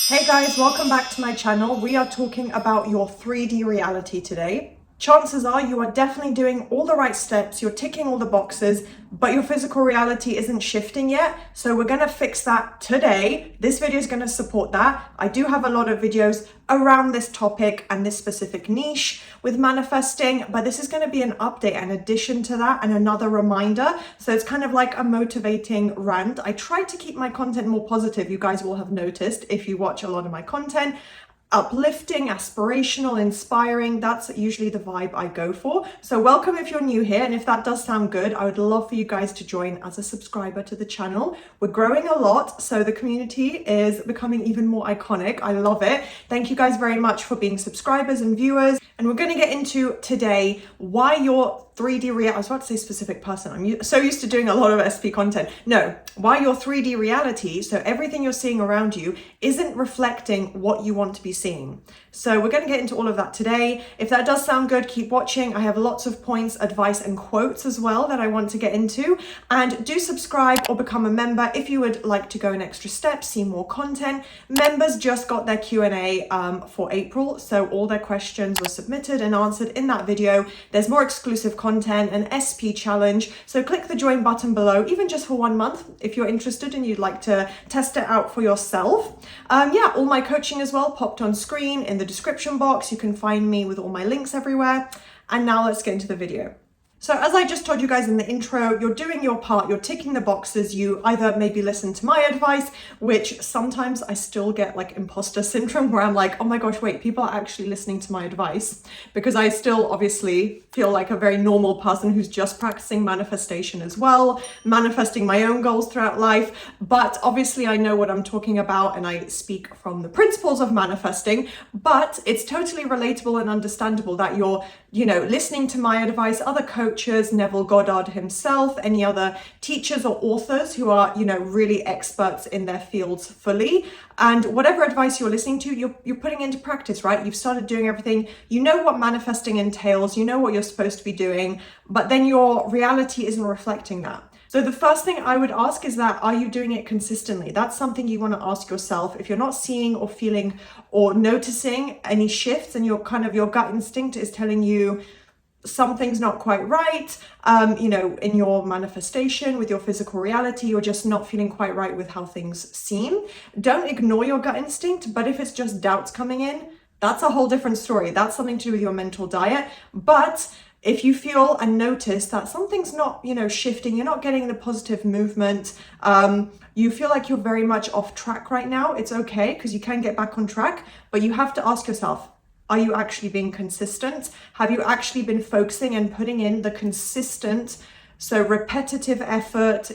Hey guys, welcome back to my channel. We are talking about your 3D reality today. Chances are you are definitely doing all the right steps, you're ticking all the boxes, but your physical reality isn't shifting yet. So we're gonna fix that today. This video is gonna support that. I do have a lot of videos around this topic and this specific niche with manifesting, but this is gonna be an update, an addition to that, and another reminder. So it's kind of like a motivating rant. I try to keep my content more positive. You guys will have noticed if you watch a lot of my content. Uplifting, aspirational, inspiring, that's usually the vibe I go for. So welcome if you're new here, and if that does sound good, I would love for you guys to join as a subscriber to the channel. We're growing a lot, so the community is becoming even more iconic. I love it. Thank you guys very much for being subscribers and viewers. And we're going to get into today why your 3D reality, I was about to say specific person, I'm so used to doing a lot of SP content. No, why your 3D reality, so everything you're seeing around you, isn't reflecting what you want to be seeing. So we're going to get into all of that today. If that does sound good, keep watching. I have lots of points, advice, and quotes as well that I want to get into. And do subscribe or become a member if you would like to go an extra step, see more content. Members just got their Q&A for April, so all their questions were submitted and answered in that video. There's more exclusive content, an SP challenge. So click the join button below, even just for 1 month, if you're interested and you'd like to test it out for yourself. Yeah, all my coaching as well popped on screen in the description box. You can find me with all my links everywhere. And now let's get into the video. So as I just told you guys in the intro, you're doing your part, you're ticking the boxes. You either maybe listen to my advice, which sometimes I still get like imposter syndrome where I'm like, oh my gosh, wait, people are actually listening to my advice, because I still obviously feel like a very normal person who's just practicing manifestation as well, manifesting my own goals throughout life. But obviously I know what I'm talking about and I speak from the principles of manifesting, but it's totally relatable and understandable that you're, listening to my advice, other coaches, Neville Goddard himself, any other teachers or authors who are, really experts in their fields fully. And whatever advice you're listening to, you're putting into practice, right? You've started doing everything. You know what manifesting entails. You know what you're supposed to be doing, but then your reality isn't reflecting that. So the first thing I would ask is that, are you doing it consistently? That's something you want to ask yourself. If you're not seeing or feeling or noticing any shifts and your gut instinct is telling you something's not quite right, in your manifestation, with your physical reality, you're just not feeling quite right with how things seem. Don't ignore your gut instinct, but if it's just doubts coming in, that's a whole different story. That's something to do with your mental diet. But if you feel and notice that something's not, shifting, you're not getting the positive movement, you feel like you're very much off track right now, it's okay, because you can get back on track, but you have to ask yourself, are you actually being consistent? Have you actually been focusing and putting in the consistent, so repetitive effort,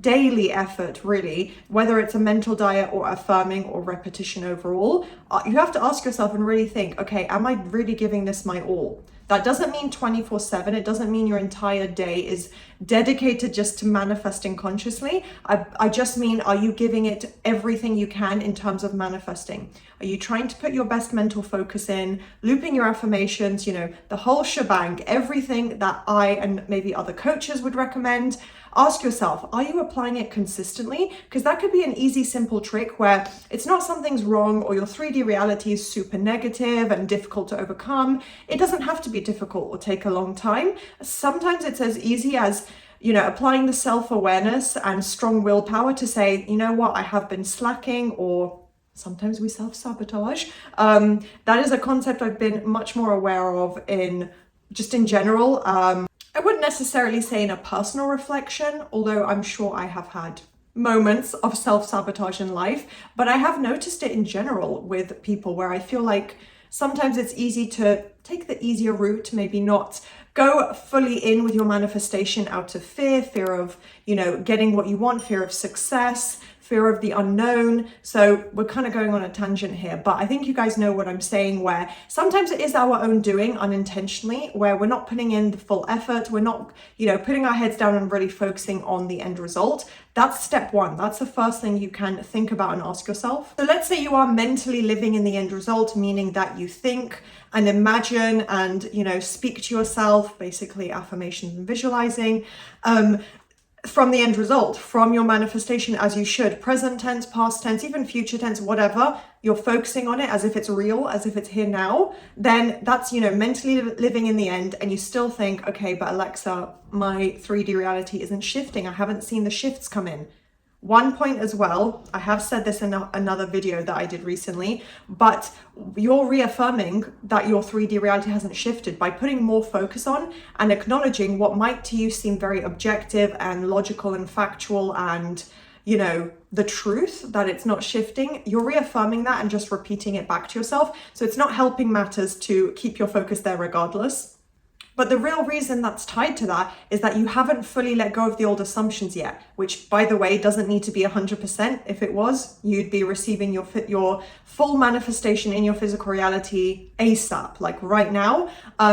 daily effort, really, whether it's a mental diet or affirming or repetition overall? You have to ask yourself and really think, okay, am I really giving this my all? That doesn't mean 24/7. It doesn't mean your entire day is dedicated just to manifesting consciously. I just mean, are you giving it everything you can in terms of manifesting? Are you trying to put your best mental focus in, looping your affirmations, the whole shebang, everything that I and maybe other coaches would recommend? Ask yourself, are you applying it consistently? Because that could be an easy, simple trick where it's not something's wrong or your 3D reality is super negative and difficult to overcome. It doesn't have to be difficult or take a long time. Sometimes it's as easy as, applying the self-awareness and strong willpower to say, you know what, I have been slacking, or sometimes we self-sabotage. That is a concept I've been much more aware of in general. I wouldn't necessarily say in a personal reflection, although I'm sure I have had moments of self-sabotage in life, but I have noticed it in general with people where I feel like sometimes it's easy to take the easier route, maybe not go fully in with your manifestation out of fear of, getting what you want, fear of success, fear of the unknown. So we're kind of going on a tangent here, but I think you guys know what I'm saying, where sometimes it is our own doing unintentionally, where we're not putting in the full effort. We're not, putting our heads down and really focusing on the end result. That's step one. That's the first thing you can think about and ask yourself. So let's say you are mentally living in the end result, meaning that you think and imagine and, speak to yourself, basically affirmations and visualizing. from the end result, from your manifestation, as you should, present tense, past tense, even future tense, whatever, you're focusing on it as if it's real, as if it's here now, then that's, mentally living in the end. And you still think, okay, but Alexa, my 3D reality isn't shifting. I haven't seen the shifts come in. One point as well, I have said this in another video that I did recently, but you're reaffirming that your 3D reality hasn't shifted by putting more focus on and acknowledging what might to you seem very objective and logical and factual and, the truth that it's not shifting. You're reaffirming that and just repeating it back to yourself. So it's not helping matters to keep your focus there regardless. But the real reason that's tied to that is that you haven't fully let go of the old assumptions yet, which, by the way, doesn't need to be 100%. If it was, you'd be receiving your full manifestation in your physical reality ASAP, like right now,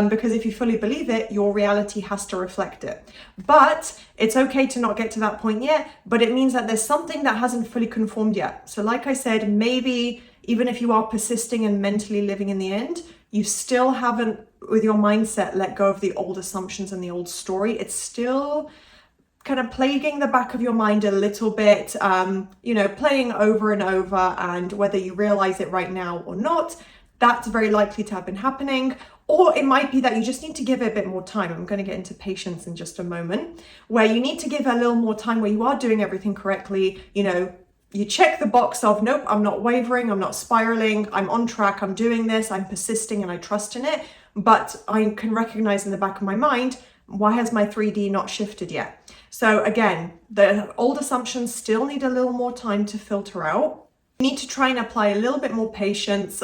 because if you fully believe it, your reality has to reflect it. But it's okay to not get to that point yet, but it means that there's something that hasn't fully conformed yet. So like I said, maybe even if you are persisting and mentally living in the end, you still haven't, with your mindset, let go of the old assumptions and the old story. It's still kind of plaguing the back of your mind a little bit, playing over and over. And whether you realize it right now or not, that's very likely to have been happening. Or it might be that you just need to give it a bit more time. I'm going to get into patience in just a moment, where you need to give a little more time, where you are doing everything correctly, you check the box of, nope, I'm not wavering, I'm not spiraling, I'm on track, I'm doing this, I'm persisting and I trust in it. But I can recognize in the back of my mind, why has my 3D not shifted yet? So again, the old assumptions still need a little more time to filter out. You need to try and apply a little bit more patience.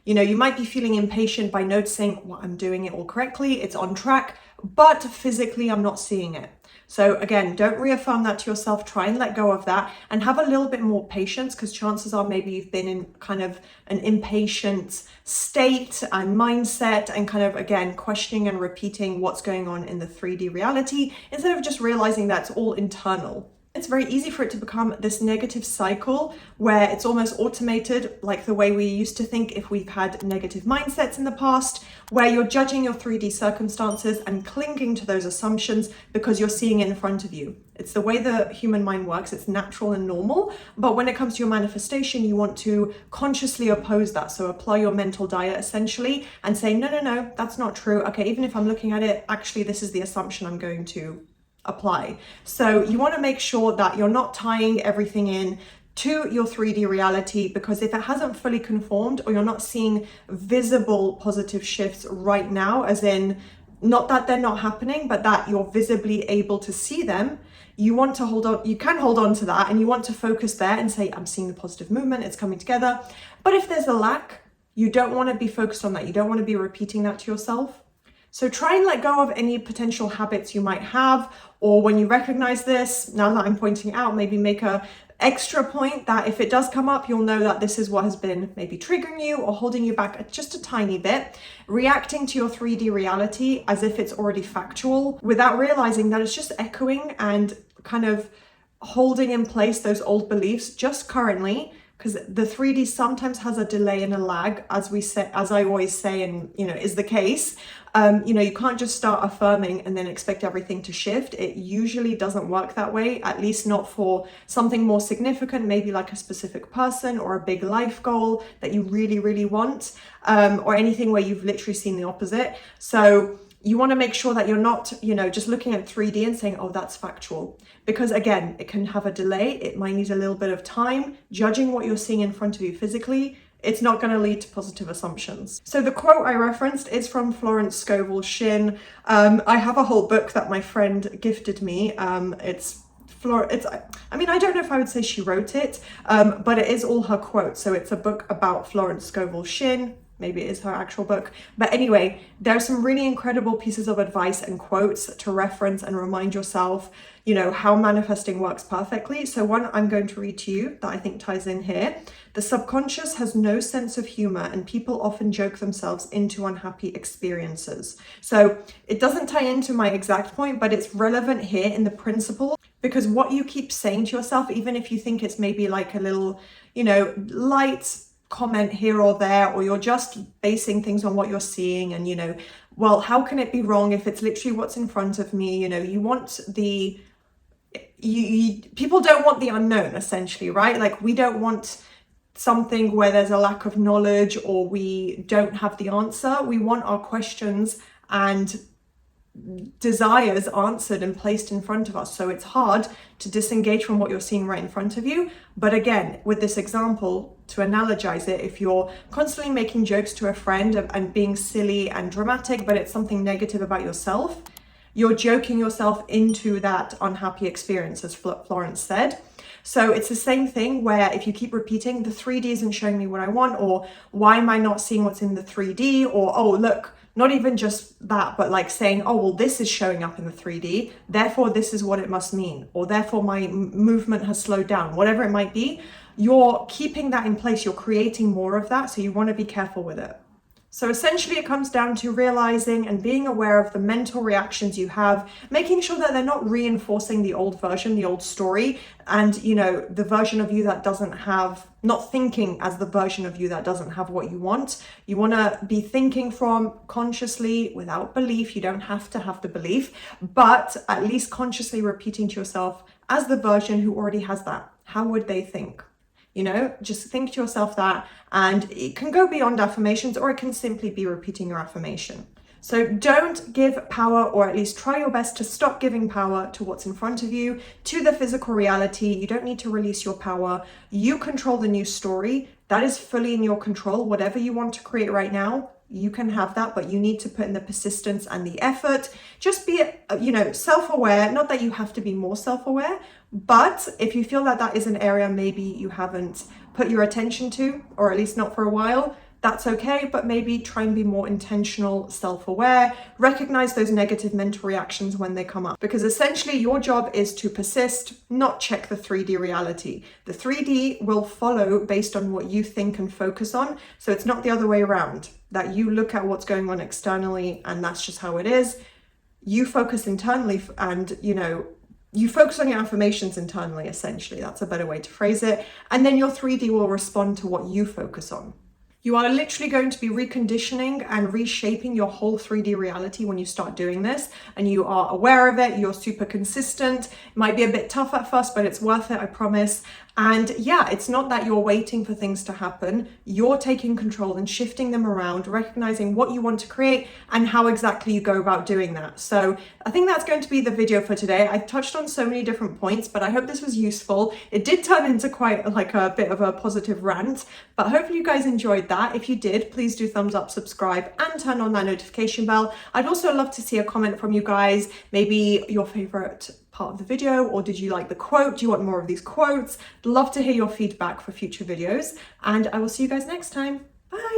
You might be feeling impatient by noticing, well, I'm doing it all correctly, it's on track, but physically I'm not seeing it. So again, don't reaffirm that to yourself. Try and let go of that and have a little bit more patience, because chances are maybe you've been in kind of an impatient state and mindset and kind of, again, questioning and repeating what's going on in the 3D reality instead of just realizing that's all internal. It's very easy for it to become this negative cycle where it's almost automated, like the way we used to think if we've had negative mindsets in the past, where you're judging your 3D circumstances and clinging to those assumptions because you're seeing it in front of you. It's the way the human mind works. It's natural and normal. But when it comes to your manifestation, you want to consciously oppose that. So apply your mental diet essentially and say, no, that's not true. Okay, even if I'm looking at it, actually, this is the assumption I'm going to apply. So you want to make sure that you're not tying everything in to your 3D reality, because if it hasn't fully conformed or you're not seeing visible positive shifts right now, as in not that they're not happening, but that you're visibly able to see them, you want to hold on, you can hold on to that and you want to focus there and say, I'm seeing the positive movement, it's coming together. But if there's a lack, you don't want to be focused on that. You don't want to be repeating that to yourself. So try and let go of any potential habits you might have, or when you recognize this, now that I'm pointing it out, maybe make a extra point that if it does come up, you'll know that this is what has been maybe triggering you or holding you back just a tiny bit, reacting to your 3D reality as if it's already factual without realizing that it's just echoing and kind of holding in place those old beliefs just currently. Because the 3D sometimes has a delay and a lag, as I always say, and is the case. You can't just start affirming and then expect everything to shift. It usually doesn't work that way, at least not for something more significant, maybe like a specific person or a big life goal that you really, really want, or anything where you've literally seen the opposite. So you want to make sure that you're not, just looking at 3D and saying, oh, that's factual. Because again, it can have a delay. It might need a little bit of time. Judging what you're seeing in front of you physically, it's not going to lead to positive assumptions. So the quote I referenced is from Florence Scovel Shinn. I have a whole book that my friend gifted me. I don't know if I would say she wrote it, but it is all her quotes. So it's a book about Florence Scovel Shinn. Maybe it is her actual book. But anyway, there are some really incredible pieces of advice and quotes to reference and remind yourself, how manifesting works perfectly. So one I'm going to read to you that I think ties in here. The subconscious has no sense of humor and people often joke themselves into unhappy experiences. So it doesn't tie into my exact point, but it's relevant here in the principle, because what you keep saying to yourself, even if you think it's maybe like a little, light comment here or there, or you're just basing things on what you're seeing and, well, how can it be wrong if it's literally what's in front of me? You want the people don't want the unknown, essentially, right? Like, we don't want something where there's a lack of knowledge or we don't have the answer. We want our questions and desires answered and placed in front of us. So it's hard to disengage from what you're seeing right in front of you. But again, with this example, to analogize it, if you're constantly making jokes to a friend and being silly and dramatic, but it's something negative about yourself, you're joking yourself into that unhappy experience, as Florence said. So it's the same thing where if you keep repeating, the 3D isn't showing me what I want, or why am I not seeing what's in the 3D? Or, oh, look, not even just that, but like saying, oh, well, this is showing up in the 3D, therefore this is what it must mean, or therefore my movement has slowed down, whatever it might be, you're keeping that in place, you're creating more of that, so you want to be careful with it. So essentially it comes down to realizing and being aware of the mental reactions you have, making sure that they're not reinforcing the old version, the old story, and, you know, the version of you that doesn't have, not thinking as the version of you that doesn't have what you want. You want to be thinking from consciously, without belief. You don't have to have the belief, but at least consciously repeating to yourself as the version who already has that. How would they think? You know, just think to yourself that, and it can go beyond affirmations, or it can simply be repeating your affirmation. So don't give power, or at least try your best to stop giving power to what's in front of you, to the physical reality. You don't need to release your power. You control the new story. That is fully in your control. Whatever you want to create right now, you can have that, but you need to put in the persistence and the effort. Just be, you know, self-aware. Not that you have to be more self-aware, but if you feel that that is an area maybe you haven't put your attention to, or at least not for a while, that's okay, but maybe try and be more intentional, self-aware, recognize those negative mental reactions when they come up, because essentially your job is to persist, not check the 3D reality. The 3D will follow based on what you think and focus on. So it's not the other way around, that you look at what's going on externally and that's just how it is. You focus internally, and, you know, you focus on your affirmations internally, essentially. That's a better way to phrase it. And then your 3D will respond to what you focus on. You are literally going to be reconditioning and reshaping your whole 3D reality when you start doing this, and you are aware of it. You're super consistent. It might be a bit tough at first, but it's worth it, I promise. And yeah, it's not that you're waiting for things to happen. You're taking control and shifting them around, recognizing what you want to create and how exactly you go about doing that. So I think that's going to be the video for today. I touched on so many different points, but I hope this was useful. It did turn into quite like a bit of a positive rant, but hopefully you guys enjoyed that. If you did, please do thumbs up, subscribe, and turn on that notification bell. I'd also love to see a comment from you guys, maybe your favorite part of the video, or did you like the quote? Do you want more of these quotes? Love to hear your feedback for future videos, and I will see you guys next time. Bye.